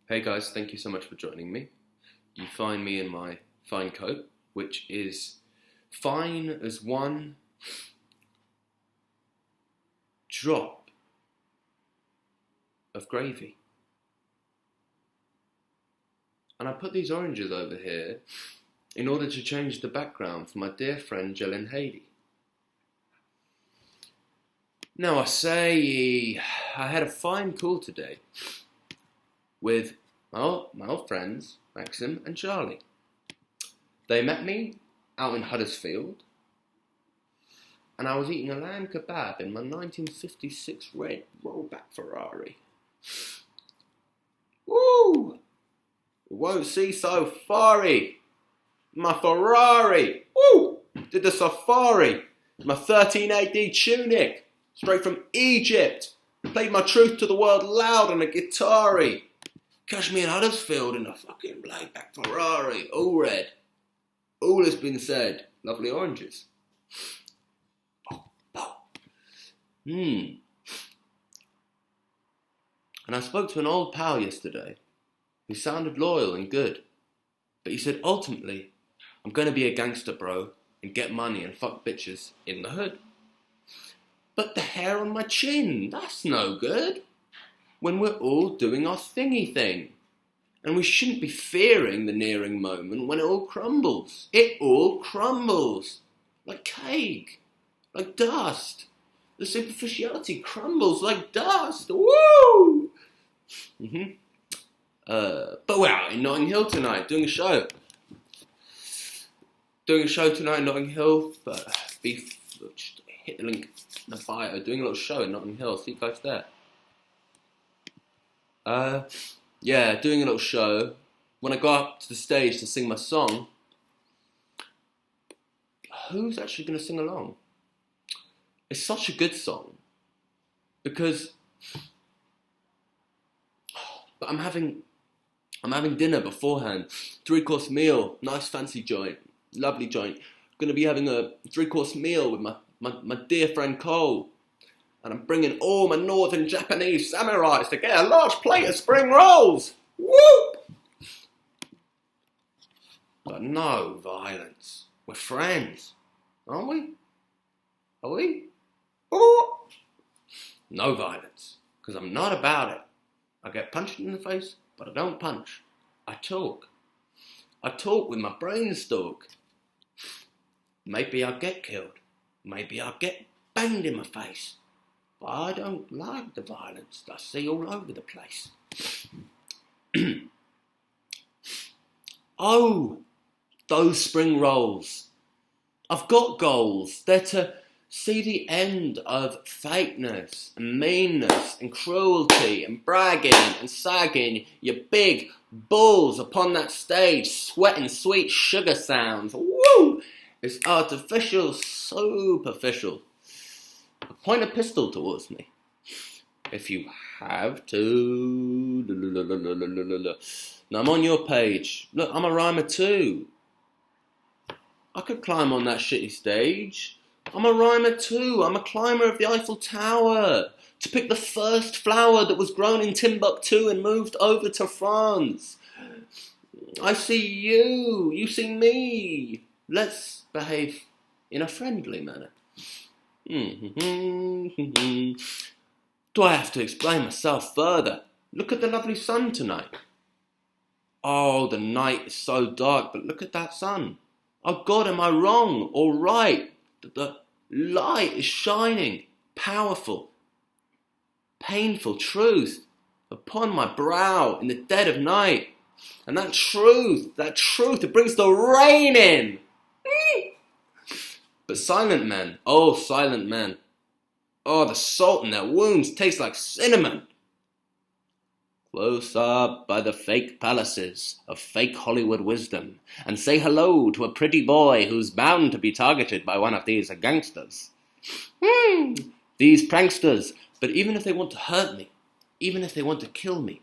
Hey guys, thank you so much for joining me. You find me in my fine coat, which is fine as one drop of gravy. And I put these oranges over here in order to change the background for my dear friend Jill and Hayley. Now I had a fine call today with my old friends, Maxim and Charlie. They met me out in Huddersfield, and I was eating a lamb kebab in my 1956 red rollback Ferrari. Woo! You won't see so far-y. My Ferrari! Woo! Did the safari. My 13 AD tunic, straight from Egypt. Played my truth to the world loud on a guitar-y. Catch me in Huddersfield in a fucking blackback Ferrari, all red. All has been said. Lovely oranges. And I spoke to an old pal yesterday who sounded loyal and good. But he said, ultimately, I'm going to be a gangster, bro, and get money and fuck bitches in the hood. But the hair on my chin, that's no good. When we're all doing our thingy thing. And we shouldn't be fearing the nearing moment when it all crumbles. It all crumbles. Like cake. Like dust. The superficiality crumbles like dust. Woo! But we're out in Notting Hill tonight doing a show. Doing a show tonight in Notting Hill. Just hit the link in the bio. Doing a little show in Notting Hill. See you guys there. Doing a little show. When I go up to the stage to sing my song, who's actually going to sing along? It's such a good song because but I'm having dinner beforehand. 3-course meal, nice fancy joint, lovely joint. Going to be having a 3-course meal with my dear friend Cole. And I'm bringing all my northern Japanese samurais to get a large plate of spring rolls. Woo! But no violence. We're friends, aren't we? Are we? Oh! No violence, because I'm not about it. I get punched in the face, but I don't punch. I talk. I talk with my brains talk. Maybe I'll get killed. Maybe I'll get banged in my face. But I don't like the violence I see all over the place. Oh, those spring rolls. I've got goals. They're to see the end of fakeness and meanness and cruelty and bragging and sagging your big balls upon that stage, sweating sweet sugar sounds. Woo! It's artificial, superficial. Point a pistol towards me, if you have to. Now I'm on your page. Look, I'm a rhymer too. I could climb on that shitty stage. I'm a rhymer too. I'm a climber of the Eiffel Tower. To pick the first flower that was grown in Timbuktu and moved over to France. I see you. You see me. Let's behave in a friendly manner. Do I have to explain myself further? Look at the lovely sun tonight. Oh, the night is so dark, but look at that sun. Oh God, am I wrong or right? The light is shining, powerful, painful truth upon my brow in the dead of night. And that truth, it brings the rain in. But silent men, oh silent men, oh the salt in their wounds tastes like cinnamon. Close up by the fake palaces of fake Hollywood wisdom and say hello to a pretty boy who's bound to be targeted by one of these gangsters. These pranksters, but even if they want to hurt me, even if they want to kill me,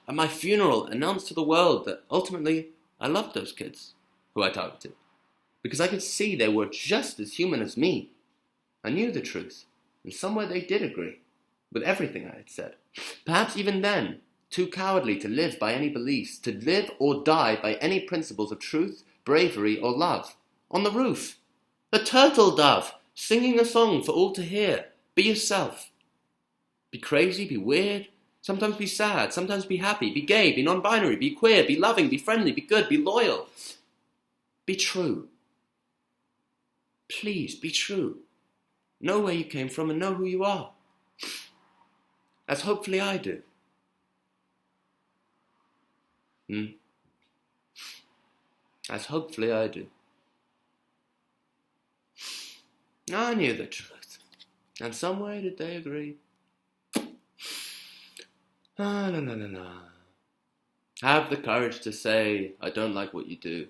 at my funeral announce to the world that ultimately I loved those kids who I targeted. Because I could see they were just as human as me. I knew the truth, and somewhere they did agree with everything I had said. Perhaps even then, too cowardly to live by any beliefs, to live or die by any principles of truth, bravery, or love. On the roof, the turtle dove, singing a song for all to hear. Be yourself. Be crazy, be weird, sometimes be sad, sometimes be happy, be gay, be non-binary, be queer, be loving, be friendly, be good, be loyal. Be true. Please, be true. Know where you came from and know who you are. As hopefully I do. As hopefully I do. I knew the truth. And some way did they agree. No. Have the courage to say, I don't like what you do.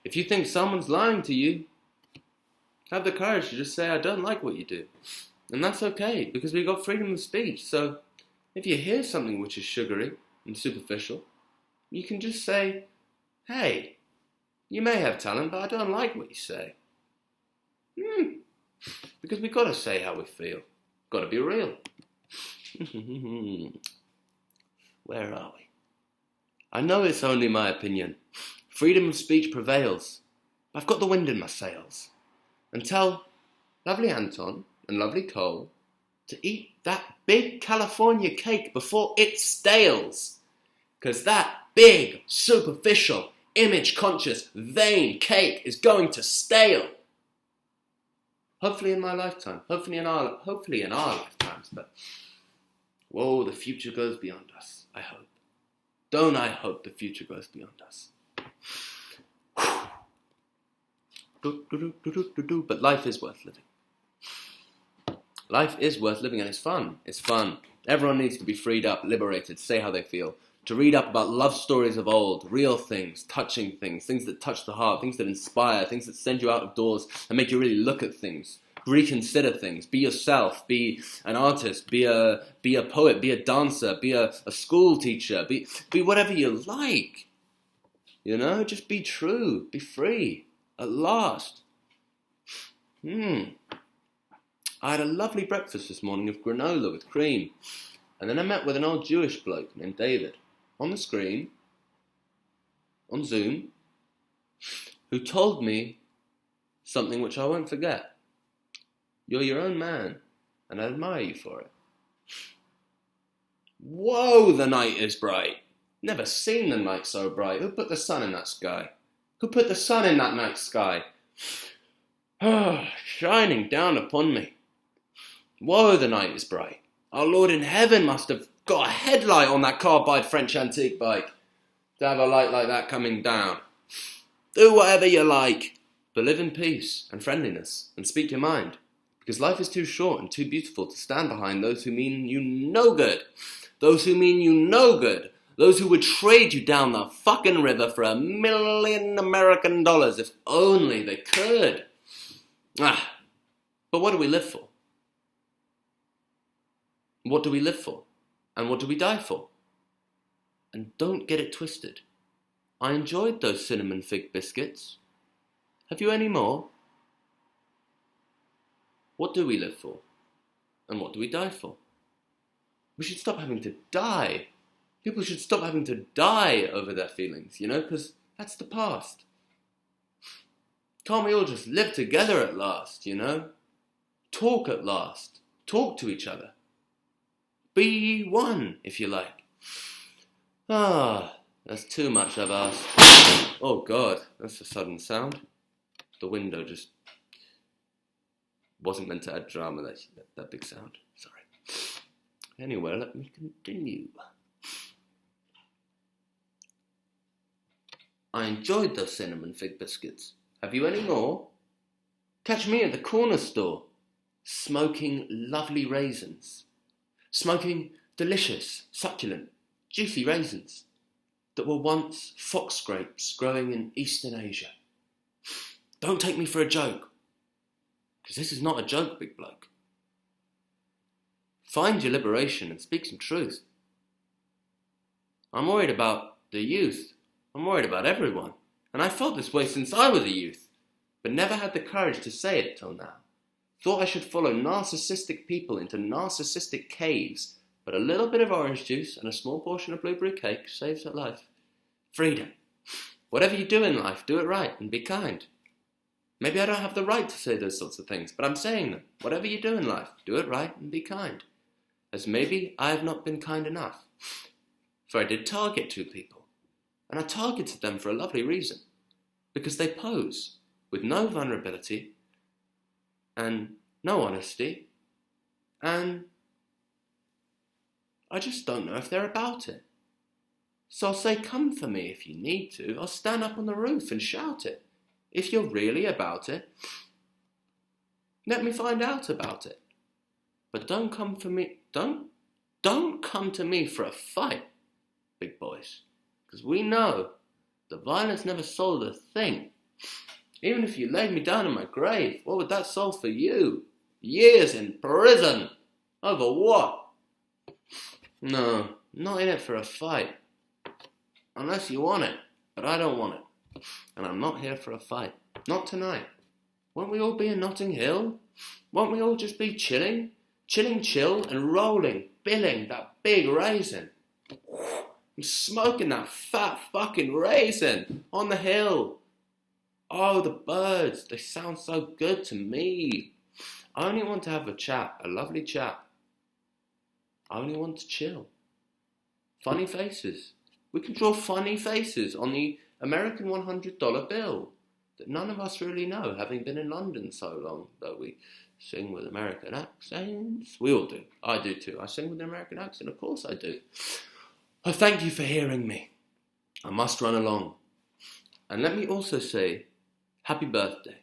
If you think someone's lying to you, have the courage to just say, I don't like what you do. And that's okay, because we've got freedom of speech. So if you hear something which is sugary and superficial, you can just say, hey, you may have talent, but I don't like what you say. Because we've got to say how we feel. Got to be real. Where are we? I know it's only my opinion. Freedom of speech prevails. I've got the wind in my sails. And tell lovely Anton and lovely Cole to eat that big California cake before it stales. Because that big, superficial, image-conscious, vain cake is going to stale. Hopefully in my lifetime. Hopefully in our lifetimes. But, whoa, the future goes beyond us, I hope. Don't I hope the future goes beyond us. But life is worth living. Life is worth living and it's fun. It's fun. Everyone needs to be freed up, liberated, say how they feel. To read up about love stories of old, real things, touching things, things that touch the heart, things that inspire, things that send you out of doors and make you really look at things, reconsider things, be yourself, be an artist, be a poet, be a dancer, be a school teacher, be whatever you like. You know, just be true, be free, at last. I had a lovely breakfast this morning of granola with cream, and then I met with an old Jewish bloke named David. On the screen, on Zoom, who told me something which I won't forget. You're your own man, and I admire you for it. Whoa, the night is bright. Never seen the night so bright. Who put the sun in that sky? Who put the sun in that night sky? Shining down upon me. Whoa, the night is bright. Our Lord in heaven must have got a headlight on that carbide French antique bike to have a light like that coming down. Do whatever you like, but live in peace and friendliness and speak your mind, because life is too short and too beautiful to stand behind those who mean you no good. Those who mean you no good. Those who would trade you down the fucking river for $1 million American if only they could. But what do we live for? What do we live for? And what do we die for? And don't get it twisted. I enjoyed those cinnamon fig biscuits. Have you any more? What do we live for? And what do we die for? We should stop having to die. People should stop having to die over their feelings, because that's the past. Can't we all just live together at last, Talk at last. Talk to each other. Be one, if you like. That's too much I've asked. Oh God, that's a sudden sound. The window just wasn't meant to add drama, that big sound. Sorry. Anyway, let me continue. I enjoyed those cinnamon fig biscuits. Have you any more? Catch me at the corner store, smoking lovely raisins. Smoking delicious, succulent, juicy raisins that were once fox grapes growing in Eastern Asia. Don't take me for a joke, because this is not a joke, big bloke. Find your liberation and speak some truth. I'm worried about the youth. I'm worried about everyone. And I felt this way since I was a youth, but never had the courage to say it till now. Thought I should follow narcissistic people into narcissistic caves, but a little bit of orange juice and a small portion of blueberry cake saves her life. Freedom. Whatever you do in life, do it right and be kind. Maybe I don't have the right to say those sorts of things, but I'm saying them. Whatever you do in life, do it right and be kind. As maybe I have not been kind enough. For I did target 2 people, and I targeted them for a lovely reason. Because they pose with no vulnerability and no honesty, and I just don't know if they're about it. So I'll say, come for me if you need to. I'll stand up on the roof and shout it. If you're really about it, let me find out about it. But don't come for me. Don't come to me for a fight, big boys. Because we know the violence never solved a thing. Even if you laid me down in my grave, what would that solve for you? Years in prison. Over what? No, not in it for a fight. Unless you want it, but I don't want it. And I'm not here for a fight. Not tonight. Won't we all be in Notting Hill? Won't we all just be chilling? Chilling, chill, and rolling, billing that big raisin. I'm smoking that fat fucking raisin on the hill. Oh, the birds, they sound so good to me. I only want to have a chat, a lovely chat. I only want to chill. Funny faces. We can draw funny faces on the American $100 bill that none of us really know, having been in London so long, though we sing with American accents. We all do. I do too. I sing with an American accent, of course I do. I thank you for hearing me. I must run along. And let me also say happy birthday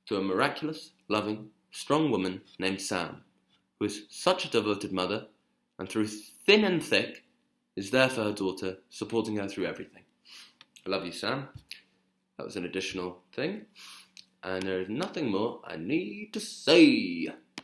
to a miraculous, loving, strong woman named Sam, who is such a devoted mother, and through thin and thick, is there for her daughter, supporting her through everything. I love you, Sam. That was an additional thing. And there is nothing more I need to say.